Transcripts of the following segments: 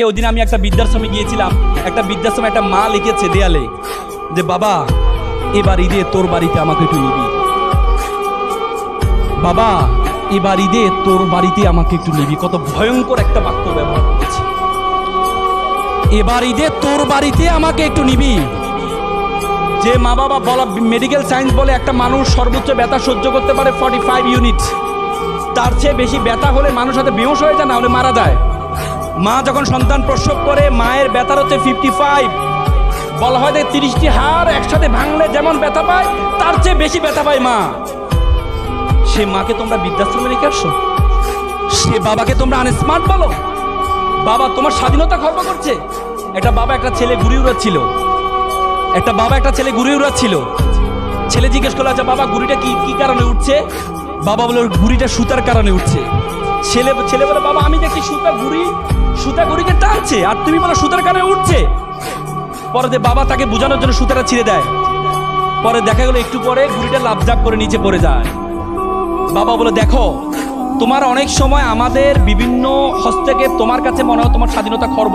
ওই দিন আমি একটা বৃদ্ধাশ্রমে গিয়েছিলাম। একটা বৃদ্ধাশ্রমে একটা মা লিখেছে দেয়ালে যে বাবা এবার ঈদে তোর বাড়িতে আমাকে একটু নিবি, বাবা এবার ঈদে তোর বাড়িতে আমাকে একটু নিবি। কত ভয়ঙ্কর একটা বাক্য ব্যবহার করেছে, এবার ঈদে তোর বাড়িতে আমাকে একটু নিবি। যে মা বাবা বলা, মেডিকেল সায়েন্স বলে একটা মানুষ সর্বোচ্চ ব্যথা সহ্য করতে পারে 45 ইউনিট। তার চেয়ে বেশি ব্যথা হলে মানুষ হাতে বেহুশ হয়ে যায়, না হলে মারা যায়। মা যখন সন্তান প্রসব করে মায়ের ব্যথার হচ্ছে 55। বলা হয় যে 30টি হাড় একসাথে ভাঙলে যেমন ব্যথা পায় তার চেয়ে বেশি ব্যথা পায় মা। সে মাকে তোমরা বৃদ্ধাশ্রমে রেখে আসছো, সে বাবাকে তোমরা আনস্মার্ট বলো। বাবা তোমার স্বাধীনতা খর্ব করছে। একটা বাবা একটা ছেলে ঘুরে উড়াচ্ছিল, একটা বাবা একটা ছেলে ঘুরে উড়াচ্ছিল। ছেলে জিজ্ঞেস করলো, আচ্ছা বাবা ঘুড়িটা কি কারণে উঠছে? বাবা বলে ঘুড়িটা সুতার কারণে উঠছে। ছেলে বলে বাবা আমি দেখি সুতা ঘুড়িকে টানছে আর তুমি বলো সুতার কারণে উঠছে। পরে যে বাবা তাকে বোঝানোর জন্য সুতাটা ছিঁড়ে দেয়। পরে দেখা গেল একটু পরে ঘুড়িটা লাফঝাপ করে নিচে পড়ে যায়। বাবা বলে দেখো তোমার অনেক সময় আমাদের বিভিন্ন হস্তক্ষেপ তোমার কাছে মনে হয় তোমার স্বাধীনতা খর্ব,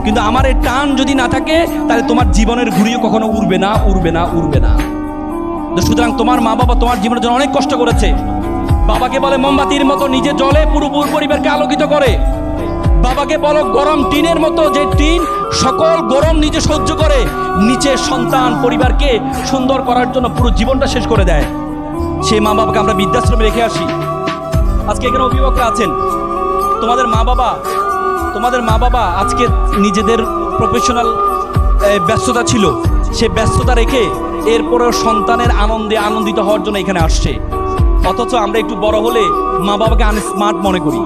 কিন্তু আমার এই টান যদি না থাকে তাহলে তোমার জীবনের ঘুড়িও কখনো উড়বে না, উড়বে না, উড়বে না। সুতরাং তোমার মা বাবা তোমার জীবনের জন্য অনেক কষ্ট করেছে। বাবাকে বলে মোমবাতির মতো নিজে জ্বলে পুরো পরিবারকে আলোকিত করে। বাবাকে বলো গরম টিনের মতো, যে টিন সকল গরম নিজে সহ্য করে, নিচে সন্তান পরিবারকে সুন্দর করার জন্য পুরো জীবনটা শেষ করে দেয়। সেই মা বাবাকে আমরা বৃদ্ধাশ্রমে রেখে আসি। আজকে এখানে অভিভাবকরা আছেন, তোমাদের মা বাবা আজকে নিজেদের প্রফেশনাল ব্যস্ততা ছিল, সে ব্যস্ততা রেখে এরপরেও সন্তানের আনন্দে আনন্দিত হওয়ার জন্য এখানে আসছে। অথচ আমরা একটু বড় হলে মা বাবাকে আনস্মার্ট মনে করি।